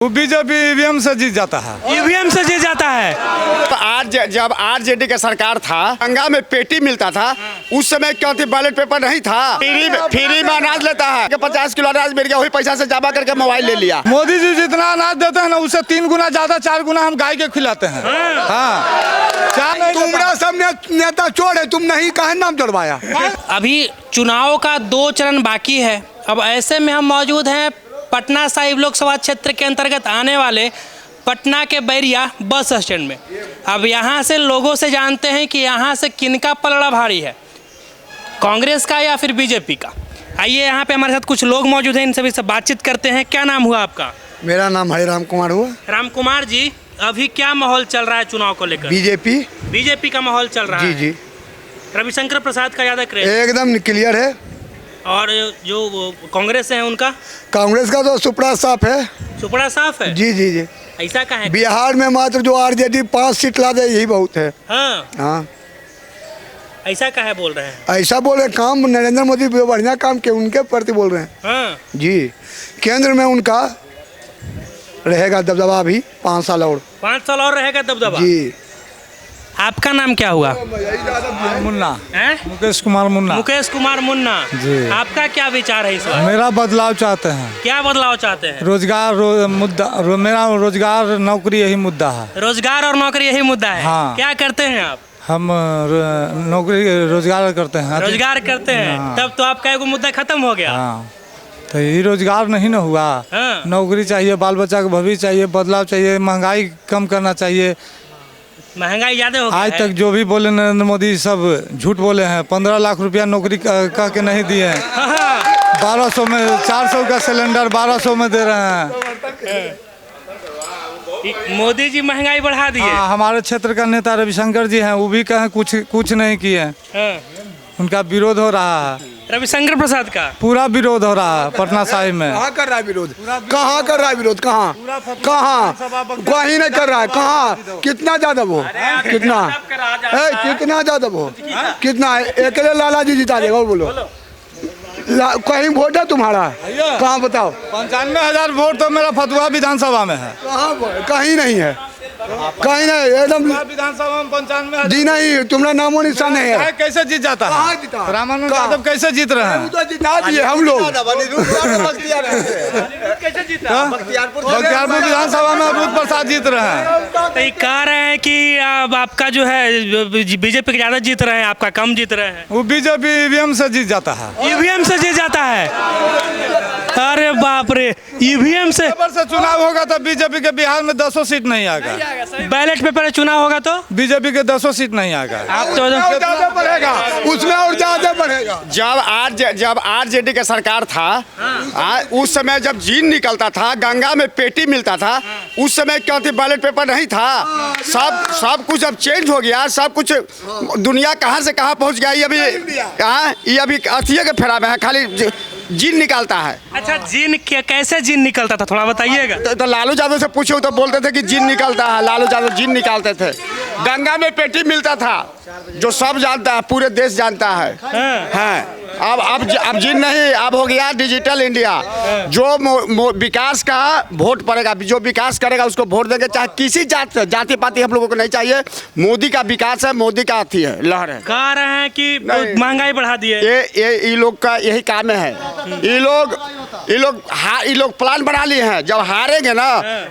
वो BJP EVM से जीत जाता है। ईवीएम से जीत जाता है। तो आज जब आरजेडी का सरकार था, गंगा में पेटी मिलता था, उस समय क्यों थी बैलेट पेपर नहीं था। फ्री में अनाज लेता है, 50 किलो अनाज मिल गया, वही पैसा से जमा करके मोबाइल ले लिया। मोदी जी जितना अनाज देते हैं ना, उससे 3 गुना ज्यादा 4 गुना हम गाय के खिलाते हैं। हाँ, तुम्हारा सब नेता चोर है, तुम नहीं कहे नाम चढ़वाया। अभी चुनाव का 2 चरण बाकी है। अब ऐसे में हम मौजूद हैं पटना साहिब लोकसभा क्षेत्र के अंतर्गत आने वाले पटना के बैरिया बस स्टैंड में। अब यहाँ से लोगों से जानते हैं कि यहाँ से किनका पलड़ा भारी है, कांग्रेस का या फिर बीजेपी का। आइए, यहाँ पे हमारे साथ कुछ लोग मौजूद हैं, इन सभी से बातचीत करते हैं। क्या नाम हुआ आपका? मेरा नाम हरिराम कुमार हुआ। राम कुमार जी, अभी क्या माहौल चल रहा है चुनाव को लेकर? बीजेपी का माहौल चल रहा है। जी। रविशंकर प्रसाद का ज्यादा क्रेज एकदम क्लियर है। और जो कांग्रेस है उनका? कांग्रेस का तो सुपड़ा साफ है। सुपड़ा साफ है। जी। ऐसा का है? बिहार में मात्र जो आरजेडी 5 सीट ला दे यही बहुत है। हाँ। ऐसा का है बोल रहे हैं? ऐसा बोल रहे, काम नरेंद्र मोदी बढ़िया काम के उनके प्रति बोल रहे हैं। हाँ। जी, केंद्र में उनका रहेगा दबदबा भी 5 साल और। 5 साल और रहेगा दबदबा। जी। आपका नाम क्या हुआ? मुन्ना। हैं? मुकेश कुमार मुन्ना। मुकेश कुमार मुन्ना जी। आपका क्या विचार है इस बार? मेरा बदलाव चाहते हैं। क्या बदलाव चाहते हैं? रोजगार मुद्दा मेरा रोजगार नौकरी यही मुद्दा है। रोजगार और नौकरी यही मुद्दा है। हाँ। क्या करते हैं आप? हम नौकरी रोजगार करते हैं। रोजगार करते हैं। हाँ। तब तो आपका एगो मुद्दा खत्म हो गया। हाँ, तो ये रोजगार नहीं ना हुआ। हाँ। नौकरी चाहिए, बाल बच्चा का भविष्य चाहिए, बदलाव चाहिए, महंगाई कम करना चाहिए। महंगाई ज्यादा हो गया आज है। तक जो भी बोले नरेंद्र मोदी सब झूठ बोले हैं। 15 लाख रुपया नौकरी कह के नहीं दिए हैं। 1200 में 400 का सिलेंडर 1200 में दे रहे हैं। मोदी जी महंगाई बढ़ा दिए। हाँ, हमारे क्षेत्र का नेता रविशंकर जी हैं, वो भी कहें कुछ नहीं किए। हाँ। उनका विरोध हो रहा है। रविशंकर प्रसाद का पूरा विरोध हो रहा है पटना साहिब में। कहाँ कर रहा है विरोध? कहाँ कर रहा है विरोध? कहाँ कहीं नहीं कर रहा है। कहाँ? कितना ज्यादा वो? कितना ज्यादा वो? कितना? अकेले लाला जी जिता देगा, बोलो। कहीं वोट है तुम्हारा? कहाँ बताओ? 95,000 वोट तो मेरा फतुहा विधानसभा में है। कहीं नहीं है, कहीं नहीं, एकदम विधानसभा में 95,000 जी नहीं। तुम्हारा नामो निशान नहीं है। कैसे जीत जाता कहाँ है? जीता? रामानंद यादव कैसे जीत रहे हैं? तो जिता दिए हम लोग। बख्तियारपुर विधानसभा में अरूद प्रसाद जीत रहे हैं। तो ये कह रहे हैं कि अब आपका जो है बीजेपी के ज्यादा जीत रहे हैं, आपका कम जीत रहे हैं। वो बीजेपी ईवीएम से जीत जाता है। ईवीएम से जीत जाता है। अरे बाप रे, ईवीएम से चुनाव होगा तो बीजेपी के बिहार में 200 सीट नहीं आएगा। बैलेट पेपर चुनाव होगा तो बीजेपी के 200 सीट नहीं आएगा। आप तो ज्यादा बढ़ेगा, उसमें और ज्यादा बढ़ेगा। जब आरजेडी का सरकार था, उस समय जब जीन निकलता था, गंगा में पेटी मिलता था, उस समय क्यों थी बैलेट पेपर नहीं था। सब कुछ अब चेंज हो गया। सब कुछ दुनिया कहाँ से कहाँ पहुँच गया। ये अभी अथिया के फेरा में है, खाली जीन निकालता है। अच्छा, जीन कैसे जीन निकलता था, थोड़ा बताइएगा। तो लालू यादव से पूछो तो बोलते थे कि जीन निकलता है। लालू यादव जीन निकालते थे। गंगा में पेटी मिलता था, जो सब जानता है, पूरे देश जानता है। हाँ। अब जीन नहीं, अब हो गया डिजिटल इंडिया। जो विकास का वोट पड़ेगा, जो विकास करेगा उसको वोट देंगे, चाहे किसी जाति पाति हम लोगों को नहीं चाहिए। मोदी का विकास है, मोदी का अथी है, लहर है। कह रहे हैं कि महंगाई बढ़ा दिए। ये लोग का यही काम है। ये लोग प्लान बना लिए हैं। जब हारेंगे ना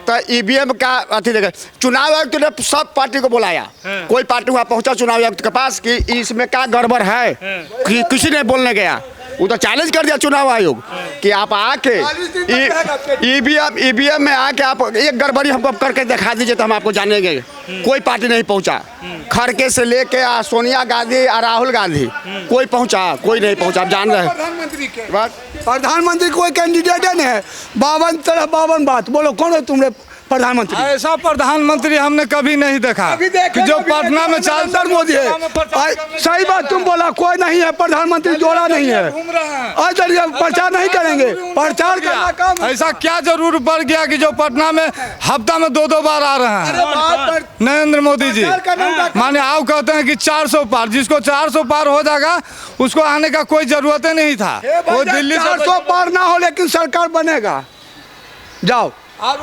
तो ईवीएम का अथी देगा। चुनाव आयुक्त ने सब पार्टी को बुलाया। कोई पार्टी वहाँ पहुंचा चुनाव आयुक्त के पास कि इसमें क्या गड़बड़ है, किसी ने बोलने गया। वो तो चैलेंज कर दिया चुनाव आयोग कि आप आके ईवीएम में आके आप एक गड़बड़ी हमको करके दिखा दीजिए तो हम आपको जानेंगे। कोई पार्टी नहीं पहुंचा। खड़के से लेके सोनिया गांधी और राहुल गांधी कोई नहीं पहुंचा। आप जान रहे हैं प्रधानमंत्री कोई कैंडिडेट नहीं है। 52 बात बोलो, कौन है तुमने प्रधानमंत्री? ऐसा प्रधानमंत्री हमने कभी नहीं देखा कि जो पटना में नरेंद्र मोदी है। सही बात तुम बोला, कोई नहीं है प्रधानमंत्री, जोड़ा नहीं है। प्रचार नहीं करेंगे, प्रचार करना काम। ऐसा क्या जरूर पड़ गया कि जो पटना में हफ्ता में 2 बार आ रहे हैं नरेंद्र मोदी जी। माने आओ कहते हैं कि 400 पार, जिसको 400 पार हो जाएगा उसको आने का कोई जरूरत नहीं था। वो दिल्ली 400 पार ना हो लेकिन सरकार बनेगा। जाओ और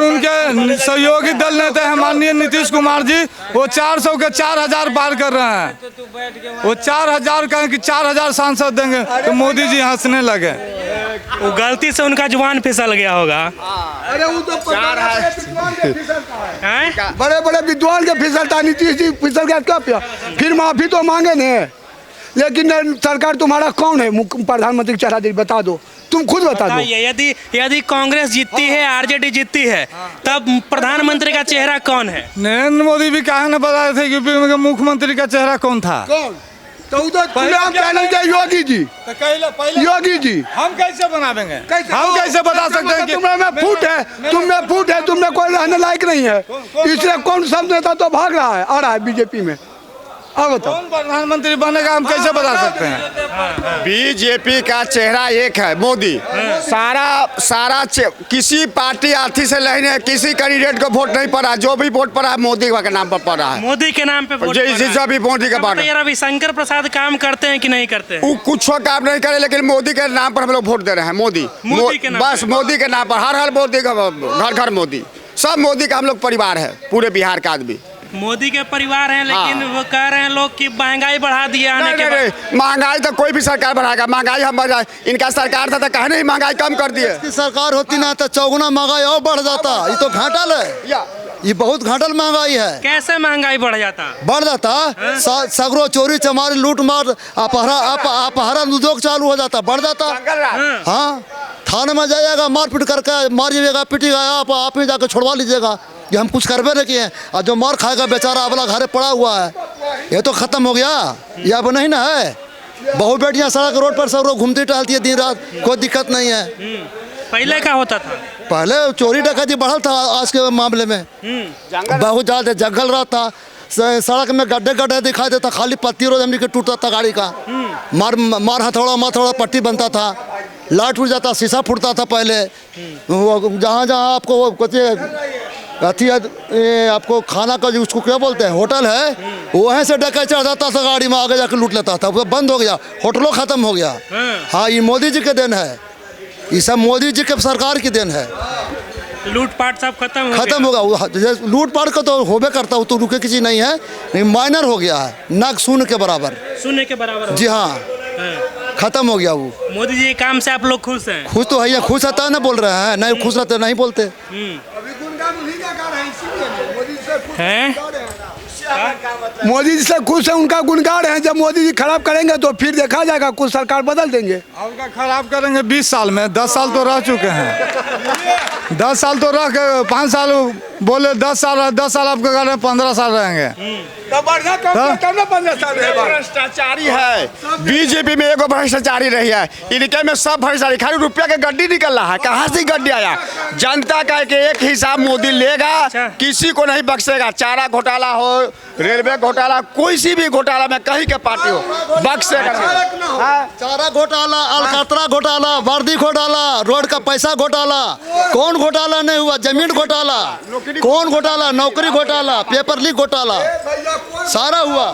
उनके सहयोगी दल नेता हैं माननीय नीतीश कुमार जी, वो 400 के 4000 पार कर रहे हैं। वो 4000 कहें कि 4000 सांसद देंगे तो मोदी जी हंसने लगे। वो गलती से उनका जुबान फिसल गया होगा। अरे वो तो हैं? बड़े बड़े विद्वान के फिसलता, नीतीश जी फिसल गया क्या पिया? फिर माफी तो मांगे नहीं, लेकिन सरकार तुम्हारा कौन है प्रधानमंत्री के चेहरा दे बता दो, तुम खुद बता दो। यदि यदि कांग्रेस जीतती है, आरजेडी जीतती है, तब प्रधानमंत्री का चेहरा कौन है? नरेंद्र मोदी भी कहा न बताए थे यूपी में मुख्यमंत्री का चेहरा कौन था। कौन? तो उधर चुनाव चैनल के योगी जी, योगी जी। हम कैसे बनावेंगे? हम कैसे बता सकते हैं कि तुम में फूट है, तुम में फूट है, तुम में कोई रहने लायक नहीं है, इसलिए कौन सब नेता तो भाग रहा है, आ रहा है बीजेपी में। अब बताओ कौन प्रधानमंत्री बनेगा, हम कैसे बता सकते हैं? बीजेपी का चेहरा एक है, मोदी। सारा किसी पार्टी आर्थी से नहीं है, किसी कैंडिडेट को वोट नहीं पड़ा, जो भी वोट पड़ा है मोदी के नाम पर पड़ा है। मोदी के नाम पे वोट पड़ा है। भी मोदी का तो यार रविशंकर प्रसाद काम करते हैं कि नहीं करते हैं? वो कुछ काम नहीं करे, लेकिन मोदी के नाम पर हम लोग वोट दे रहे हैं। मोदी के नाम बस मोदी के नाम पर, हर मोदी का, घर घर मोदी, सब मोदी का हम लोग परिवार है, पूरे बिहार का आदमी मोदी के परिवार हैं। लेकिन वो कह रहे हैं लोग कि महंगाई बढ़ा दिया आने के बाद। महंगाई तो कोई भी सरकार बढ़ाएगा, महंगाई हम बढ़ाए, इनका सरकार था तो कहने ही महंगाई कम कर दिए। की सरकार होती ना तो चौगुना महंगाई और बढ़ जाता। ये तो घाटल है, ये बहुत घाटल महंगाई है। कैसे महंगाई बढ़ जाता? बढ़ जाता, सगरो चोरी चमारी लूट मार अपहरण उद्योग चालू हो जाता, बढ़ जाता। हाँ, थाने में जाइएगा, मारपीट करके मारिएगा, पिटिएगा, आप ही जाकर छुड़वा लीजिएगा कि हम कुछ करबे नहीं किए। और जो मार खाएगा बेचारा अगला घरे पड़ा हुआ है, ये तो खत्म हो गया, ये अब नहीं ना है। बहु बेटियां सड़क रोड पर सब लोग घूमती टहलती है दिन रात, कोई दिक्कत नहीं है। पहले क्या होता था? पहले चोरी डकैती बढ़ल था, आज के मामले में बहुत ज़्यादा जंगल रहा था। सड़क में गड्ढे गड्ढे दिखाई देता, खाली पत्ती रोज हमने के टूटता था गाड़ी का। मार हथौड़ा पट्टी बनता था, लाइट उड़ जाता, शीशा फूटता था पहले। जहाँ जहाँ आपको आपको खाना का जो उसको क्या बोलते हैं, होटल है, वहीं से डकैत चढ़ जाता था गाड़ी में, आगे जाकर लूट लेता था। वो बंद हो गया, होटलों खत्म हो गया। हाँ, ये मोदी जी के देन है, ये सब मोदी जी के सरकार की देन है। लूटपाट सब खत्म होगा। लूटपाट का तो होबे करता हो, तो रुके किसी नहीं है, नहीं माइनर हो गया है, ना शून्य के बराबर। शून्य के बराबर? जी हाँ, खत्म हो गया वो। मोदी जी के काम से आप लोग खुश हैं? खुश तो है, खुश रहता है ना बोल रहे हैं, नहीं खुश रहते नहीं बोलते हैं। मोदी जी से खुश है, उनका गुणगान है। जब मोदी जी खराब करेंगे तो फिर देखा जाएगा, कुछ सरकार बदल देंगे। आपका खराब करेंगे 20 साल में, 10 साल तो रह चुके हैं। 10 साल तो रह के 5 साल बोले, 10 साल आपके घर में 15 साल रहेंगे। भ्रष्टाचारी है बीजेपी में, एगो भ्रष्टाचारी रही है, इनके में सब भ्रष्टाचारी, खाली रुपया के गड्डी निकल रहा है। कहाँ से गड्डी आया? जनता का एक हिसाब मोदी लेगा, किसी को नहीं बख्शेगा। चारा घोटाला हो, रेलवे घोटाला, कोई सी भी घोटाला में कहीं के पार्टी हो, बख्शेगा। चारा घोटाला, अलकतरा घोटाला, वर्दी घोटाला, रोड का पैसा घोटाला, कौन घोटाला नहीं हुआ? जमीन घोटाला, कौन घोटाला? नौकरी घोटाला, पेपर लीक घोटाला, सारा हुआ।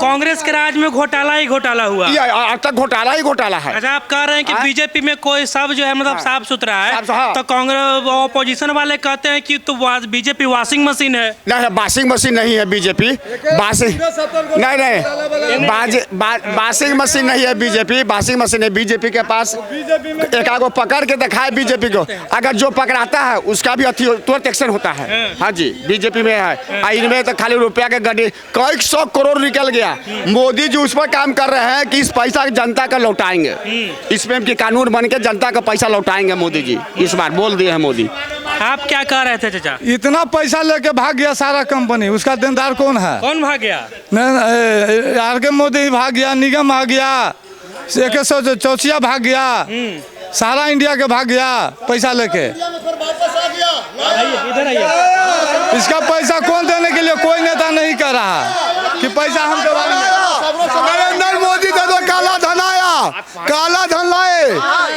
कांग्रेस के राज में घोटाला ही घोटाला हुआ, अब तक घोटाला ही घोटाला है। अच्छा, आप कह रहे हैं कि बीजेपी में कोई सब जो है मतलब साफ सुथरा है, तो कांग्रेस ऑपोजिशन वाले कहते हैं कि तो बीजेपी वॉशिंग मशीन है। नहीं, वॉशिंग मशीन नहीं है बीजेपी, वॉशिंग मशीन नहीं है बीजेपी, वॉशिंग मशीन है। बीजेपी के पास एक आगो पकड़ के दिखाए बीजेपी को, अगर जो पकड़ाता है उसका भी तुरंत एक्शन होता है। हाँ जी, बीजेपी में है। इनमें तो खाली रुपया के गड्ढे, कई 100 करोड़ निकल गया। मोदी जी उस पर काम कर रहे हैं कि इस पैसा जनता का लौटाएंगे, इसमें की कानून बन के जनता का पैसा लौटाएंगे मोदी जी, इस बार बोल दिए हैं मोदी। आप क्या कह रहे थे चाचा? इतना पैसा लेके भाग गया सारा कंपनी, उसका देनदार कौन है? कौन भाग गया? आर के मोदी भाग गया, निगम भाग गया, चौचिया भाग गया, सारा इंडिया के भाग गया पैसा लेके। इसका पैसा कौन देने के लिए? कोई नेता नहीं कर रहा कि पैसा हम नरेंद्र मोदी का तो काला धन आया, काला धन लाए,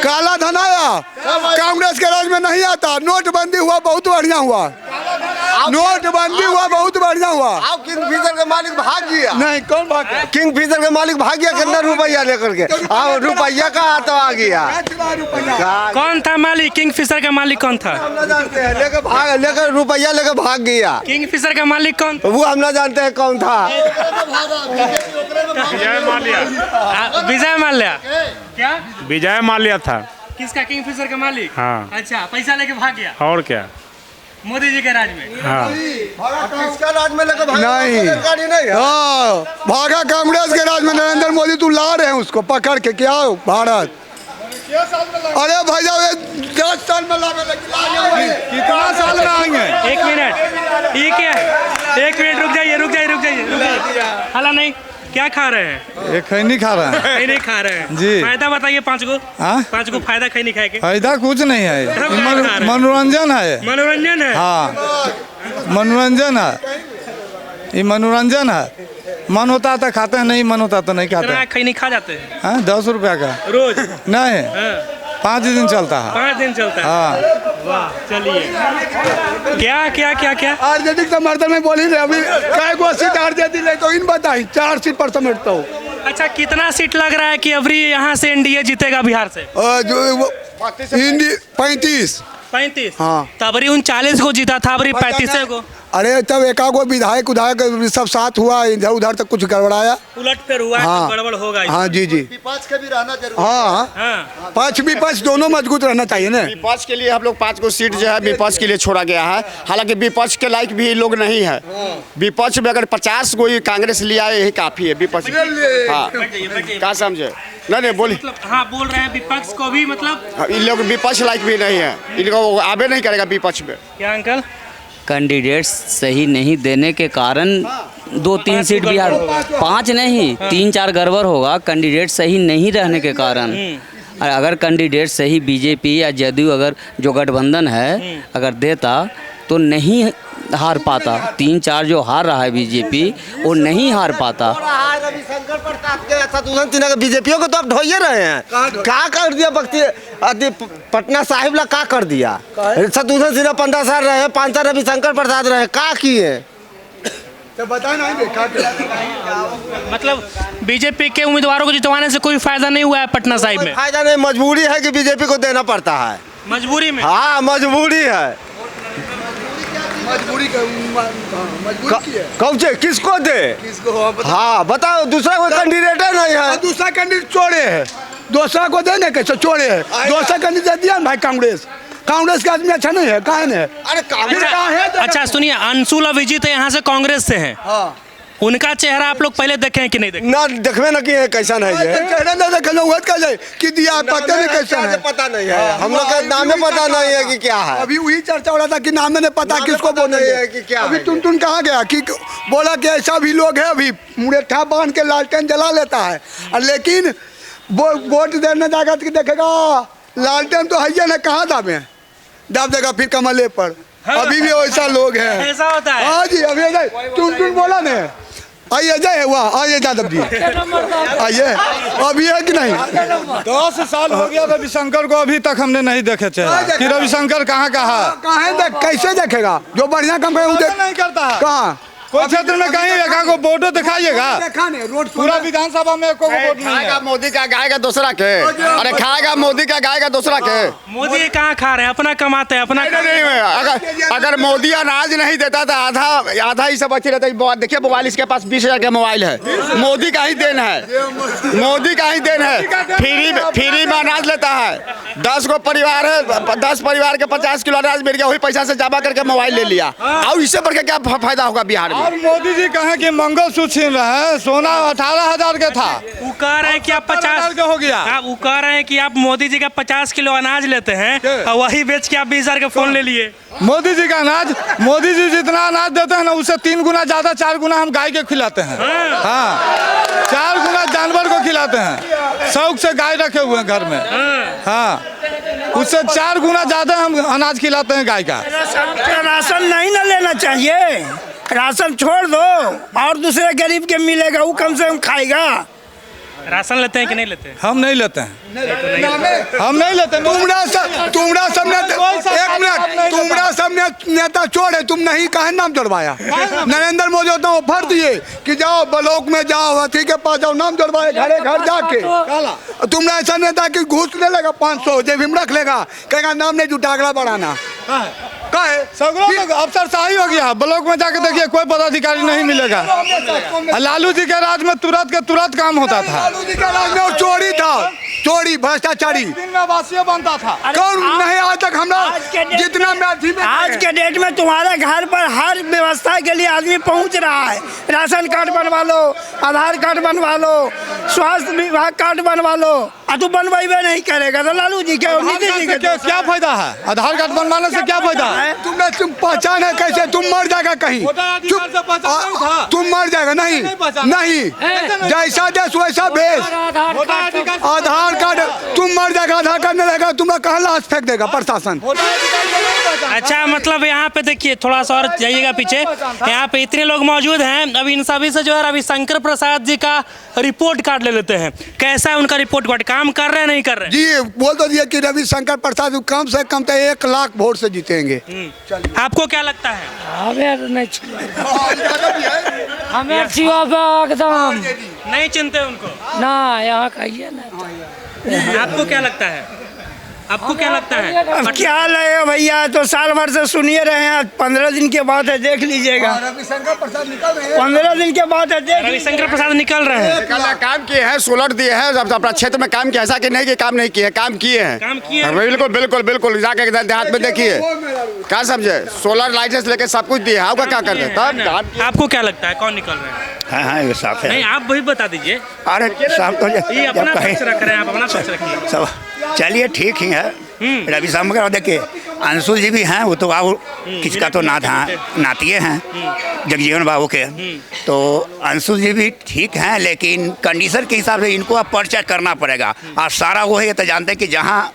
काला धन आया, कांग्रेस के राज में नहीं आता। नोटबंदी हुआ, बहुत बढ़िया हुआ। नोटबंदी हुआ, बहुत बढ़िया हुआ। अब किंग फिशर का मालिक भाग गया। नहीं, कौन भाग गया? किंग फिशर का मालिक भाग गया कितना रुपया लेकर के। अब रुपया का तो आ गया। कौन था मालिक? किंग फिशर का मालिक कौन था? हम ना जानते हैं, लेकर रुपया लेकर भाग गया। किंग फिशर का मालिक कौन था? वो हम ना जानते हैं कौन था। विजय माल्या। क्या विजय माल्या था। किसका? किंग फिशर का मालिक। हाँ। अच्छा, पैसा लेके भाग गया और क्या। मोदी जी के राज में। हाँ किसका राज में लेकर भागा? नहीं। सरकारी नहीं है। हाँ, भागा कांग्रेस के राज में। नरेंद्र मोदी तू ला रहे हैं उसको पकड़ के, क्या हो भारत? अरे भैया 10 साल में कितना साल में आएंगे? एक मिनट, ये क्या? एक मिनट रुक जाइए। हला नहीं, क्या खा रहे हैं? ये खैनी खा रहे हैं। नहीं खा रहे हैं जी। फायदा बताइए 5 गो। हाँ? 5 गो फायदा खैनी खाए के। फायदा कुछ नहीं है, ये मनोरंजन है। मनोरंजन है। हाँ, मनोरंजन है, ये मनोरंजन है। मन होता तो खाते हैं, नहीं मन होता तो नहीं खाते कितना हैं। खैनी खा जाते हैं? हाँ, 10 रुपया का रोज? नहीं, हाँ। 5 दिन चलता है। 5 दिन चलता है। हाँ, वाह, चलिए। क्या? आरजेडी समर्थन में बोली रहे अभी काय को सीट आरजेडी ले तो इन बताई 4 सीट पर समेटता हूँ। अच्छा, कितना सीट लग रहा है कि अभी यहाँ से एनडीए जीतेगा बिहार से? जो 35। 35। हाँ। तबरी 39 को जीता था, अबरी 35 को। अरे तब एकागो विधायक उधायक सब साथ हुआ, इधर उधर तक कुछ गड़बड़ाया। उलट फेर हुआ है, हाँ। तो गड़बड़ होगा। हाँ जी। विपक्ष के भी रहना जरूरी। हाँ, हाँ। पक्ष विपक्ष दोनों मजबूत रहना चाहिए ना। विपक्ष के लिए हम लोग 5 को सीट जो है विपक्ष के लिए छोड़ा गया है। हालांकि विपक्ष के लायक भी लोग नहीं है। विपक्ष में अगर 50 को कांग्रेस लिया यही काफी है विपक्ष। हाँ, क्या समझे? नहीं बोली। मतलब हाँ, बोल रहे हैं विपक्ष को भी, मतलब इन लोग विपक्ष लायक भी नहीं है, इनको आवे नहीं करेगा विपक्ष में। क्या अंकल? कैंडिडेट्स सही नहीं देने के कारण 2-3 सीट बिहार, 5 नहीं 3-4 गड़बड़ होगा। कैंडिडेट सही नहीं रहने के कारण। और अगर कैंडिडेट सही बीजेपी या जदयू अगर जो गठबंधन है अगर देता तो नहीं हार पाता। 3-4 जो हार रहा है बीजेपी वो नहीं हार पाता। रविशंकर प्रसाद के शत्रुघ्न सिन्हा के बीजेपीओ को तो आप ढोइए रहे हैं। क्या कर दिया पटना साहिब ला? क्या कर दिया? शत्रुघ्न सिन्हा 15 साल रहे, 5 साल रविशंकर प्रसाद रहे, क्या किए? तो बता नहीं देखा। मतलब बीजेपी के उम्मीदवारों को जितवाने से कोई फायदा नहीं हुआ है पटना साहिब में? फायदा नहीं, मजबूरी है कि बीजेपी को देना पड़ता है। मजबूरी में? हाँ, मजबूरी है। मजबूरी कौन से किसको दे? किसको? हाँ बताओ, दूसरा कोई कैंडिडेट नहीं है। दूसरा कैंडिडेट छोड़े है, दूसरा को देने कैसे छोड़े है? दूसरा कैंडिडेट दिया ना भाई कांग्रेस के आदमी अच्छा नहीं है, काहे ने? अरे कांग्रेस अच्छा सुनिए, अंशुल अभिजी तो यहाँ से कांग्रेस से हैं। हाँ। उनका चेहरा आप लोग पहले देखे हैं कि नहीं देखे? ना देखबे ना कि कैसा नहीं है। चेहरा ना देखे लोग का जाए कि दिया पता नहीं कैसा है। पता नहीं है, हम लोग का नामे पता नहीं है कि क्या है। अभी वही चर्चा हो रहा था कि नाम ने पता नाम किसको पता बोलना नहीं है है कि क्या अभी है। टुन कहाँ गया कि बोला कि ऐसा भी लोग है अभी मुरेठा बांध के लालटेन जला लेता है, और लेकिन वोट देने जाएगा तो देखेगा लालटेन तो है ना, कहाँ दाबे दाब देगा फिर कमले पर। अभी भी वैसा लोग हैं। ऐसा होता है? हाँ जी, अभी टुन बोला ने आइए जाए वाह आइए यादव जी आइए, अभी है कि नहीं? 10 साल हो गया रविशंकर को, अभी तक हमने नहीं देखे चेहरा कि रविशंकर कहाँ का है। कहाँ कैसे देखेगा? जो बढ़िया काम करे वो नहीं करता है। कहाँ कोई क्षेत्र में कहीं एका को वोटो दिखाइएगा? देखा नहीं रोड पूरा विधानसभा में एको वोट नहीं खाएगा है। मोदी का गाएगा दूसरा के। अरे खाएगा मोदी का गाएगा दूसरा के। मोदी कहाँ खा रहे हैं? अपना कमाते हैं, अपना नहीं अगर मोदी अनाज नहीं देता था आधा ही सब बचे रहता। देखिए मोबाइल इसके पास 20,000 का मोबाइल है। मोदी का ही देन है, मोदी का ही देन है। फ्री में अनाज लेता है। 10 को परिवार है, 10 परिवार के 50 किलो अनाज मिल गया, वही पैसा से जमा करके मोबाइल ले लिया। और इससे बढ़ के क्या फायदा होगा बिहार में? और मोदी जी कहें कि मंगलसूत्र छीन रहे हैं, सोना 18,000 का था, वो कह रहे हैं कि आप 50,000 का हो गया। आप वो कह रहे हैं कि आप मोदी जी का 50 किलो अनाज लेते हैं और वही बेच के आप 20,000 का फोन ले लिए। मोदी जी का अनाज, मोदी जी जितना अनाज देते हैं ना उससे 3 गुना ज्यादा, 4 गुना हम गाय के खिलाते हैं। हाँ, 4 गुना जानवर को खिलाते हैं। शौक से गाय रखे हुए हैं घर में। हाँ, उससे 4 गुना ज्यादा हम अनाज खिलाते हैं गाय का। राशन नहीं ना लेना चाहिए, राशन छोड़ दो और दूसरे गरीब के मिलेगा, वो कम से कम खाएगा। राशन लेते हैं कि नहीं लेते हैं? हम नहीं लेते हैं, हम नहीं लेते। तुमरा सब एक मिनट, तुमरा सब सब नेता चोर है, तुम नहीं कहे नाम जोड़वाया? नरेंद्र मोदी तो ऑफर दिए कि जाओ ब्लॉक में जाओ, अथी के पास जाओ, नाम जोड़वाए घरे घर जाके। तुमने ऐसा नेता कि घूस ले लेगा 500 जेब में रख लेगा, कहेगा नाम नहीं जुटा, अगला बढ़ाना अफसरशाही हो गया। ब्लॉक में जाके देखिए कोई पदाधिकारी नहीं मिलेगा। लालू जी के राज में तुरंत के तुरंत काम होता था। लालू जी के राज में और चोरी था, चोरी भ्रष्टाचारी दिन में वासिया बनता था। कौन नहीं आज तक हम लोग जितना आज के डेट में तुम्हारे घर पर हर व्यवस्था के लिए आदमी पहुंच रहा है। राशन कार्ड बनवा लो, आधार कार्ड बनवा लो, स्वास्थ्य विभाग कार्ड बनवा लो, तू बनवाइबे नहीं करेगा तो लालू जी के नीतीश जी के क्या फायदा है? आधार कार्ड बनवाने से क्या फायदा है? तुम पहचान है कैसे? तुम मर जाएगा कहीं, तुम मर जाएगा। नहीं जैसा देश वैसा भेष। आधार कार्ड तुम मर जाएगा, आधार कार्ड नहीं रहेगा, तुम्हें कहाँ लाश फेंक देगा प्रशासन। अच्छा, मतलब यहाँ पे देखिए, थोड़ा सा और जाइएगा पीछे। यहाँ पे इतने लोग मौजूद हैं। अब इन सभी से जो है रविशंकर प्रसाद जी का रिपोर्ट कार्ड ले लेते हैं। कैसा है उनका रिपोर्ट कार्ड? काम कर रहे हैं नहीं कर रहे? जी बोल तो दिए कि रविशंकर प्रसाद कम से कम तो 1 लाख वोट से जीतेंगे। आपको क्या लगता है? हमें एकदम नहीं चिंते उनको ना, यहाँ कहिए ना। आपको क्या लगता है? आपको क्या लगता है? अब क्या लगेगा भैया, तो साल भर से सुनिए रहे हैं। 15 दिन के बाद है, देख लीजिएगा। रविशंकर प्रसाद निकल रहे हैं, 15 दिन के बाद है, देख रविशंकर प्रसाद निकल रहे हैं। काम किए हैं, सोलर दिए हैं, जब अपना क्षेत्र में काम किया, ऐसा कि नहीं कि काम नहीं किए, काम किए हैं। काम किए हैं। बिल्कुल बिल्कुल बिल्कुल, जाके देहात में देखिए, क्या समझे, सोलर लाइट से लेके सब कुछ दिए। आपका क्या कर रहे हैं? आपको क्या लगता है कौन निकल रहे हैं? हाँ ये साफ है। नहीं, आप वही बता दीजिए। अरे साफ तो ये अपना पक्ष रख रहे हैं, आप अपना पक्ष रखिए। सब चलिए ठीक ही है। रविशंकर देखिए, अंशुल जी भी हैं, वो तो बाबू किसका तो नातिए हैं जगजीवन बाबू के। तो अंशुल जी भी ठीक हैं, लेकिन कंडीशन के हिसाब से इनको अब पर्चा करना पड़ेगा। और सारा वो है तो जानते हैं कि जहाँ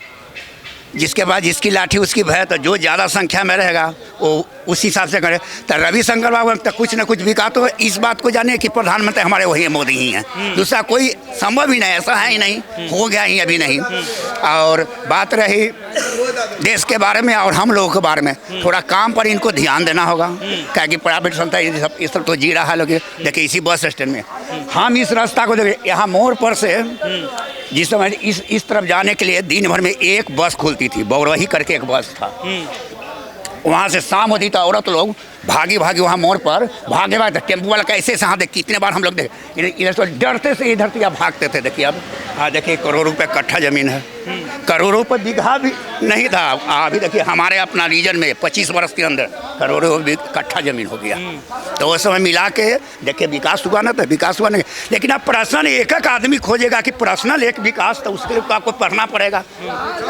जिसके बाद जिसकी लाठी उसकी भय, तो जो ज़्यादा संख्या में रहेगा वो उस हिसाब से करे। तो रविशंकर बाबू तो कुछ न कुछ विकास तो इस बात को जाने कि प्रधानमंत्री हमारे वही मोदी ही हैं, दूसरा कोई संभव ही नहीं, ऐसा है ही नहीं, हो गया ही अभी नहीं। और बात रही देश के बारे में और हम लोगों के बारे में, थोड़ा काम पर इनको ध्यान देना होगा। क्या कि प्राइवेट संस्था ये सब तो जी रहा है। लोग देखिए इसी बस स्टैंड में हम इस रास्ता को देखिए, यहाँ मोड़ पर से जिस समय इस तरफ जाने के लिए दिन भर में एक बस खुलती थी, बौरही करके एक बस था। वहाँ से शाम होती तो औरत लोग भागी वहाँ मोड़ पर भागे भागे टेम्पो वाला कैसे से, हाँ कितने बार हम लोग देखे, इधर से डरते से इधर से भागते थे। देखिए अब देखिए करोड़ों रुपए कट्ठा ज़मीन है, करोड़ों पर बीघा भी नहीं था। अभी देखिए हमारे अपना रीजन में 25 वर्ष के अंदर करोड़ों कट्ठा ज़मीन हो गया। तो उस समय मिला के देखिए विकास हुआ ना, तो विकास हुआ नहीं। लेकिन अब पर्सनल एक आदमी खोजेगा कि पर्सनल एक विकास, तो उसके लिए तो आपको पढ़ना पड़ेगा,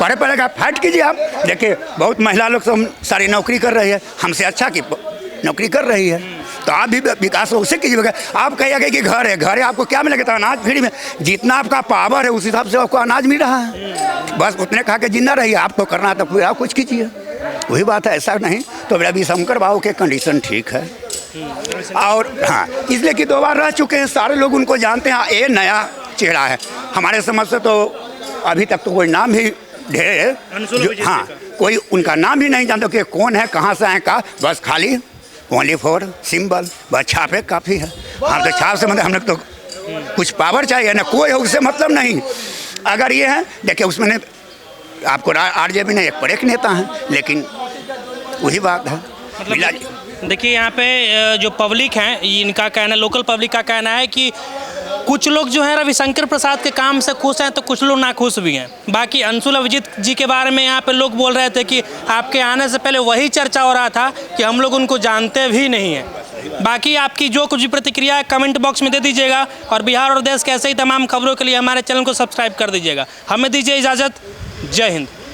पड़ेगा। फाइट कीजिए आप। देखिए बहुत महिला लोग सब सारी नौकरी कर रही है, हमसे अच्छा कि नौकरी कर रही है, तो आप भी विकास उसे कीजिएगा। आप कहिएगा कि घर है आपको क्या मिलेगा? तो अनाज फ्री में, जितना आपका पावर है उस हिसाब से आपको अनाज मिल रहा है, बस उतने खा के जिंदा रहिए। आपको करना है तो फिर आप कुछ कीजिए, वही बात है, ऐसा नहीं। तो रविशंकर बाबू के कंडीशन ठीक है। और हाँ, इसलिए कि 2 बार रह चुके हैं, सारे लोग उनको जानते हैं। ये नया चेहरा है हमारे समझ से, तो अभी तक तो कोई नाम भी ढेर, हाँ कोई उनका नाम भी नहीं जानते कि कौन है, कहाँ से है, का बस खाली ओनली फॉर सिंबल, बस छापे काफ़ी है। हम तो छाप से मतलब हम लोग तो कुछ पावर चाहिए ना, कोई उससे मतलब नहीं। अगर ये है देखिए, उसमें आपको आरजेपी ने एक पर एक नेता है, लेकिन वही बात है। मतलब देखिए यहाँ पे जो पब्लिक है, इनका कहना, लोकल पब्लिक का कहना है कि कुछ लोग जो है रविशंकर प्रसाद के काम से खुश हैं, तो कुछ लोग नाखुश भी हैं। बाकी अंशुल अभिजीत जी के बारे में यहाँ पे लोग बोल रहे थे कि आपके आने से पहले वही चर्चा हो रहा था कि हम लोग उनको जानते भी नहीं हैं। बाकी आपकी जो कुछ भी प्रतिक्रिया है कमेंट बॉक्स में दे दीजिएगा, और बिहार और देश के ऐसे ही तमाम खबरों के लिए हमारे चैनल को सब्सक्राइब कर दीजिएगा। हमें दीजिए इजाज़त। जय हिंद।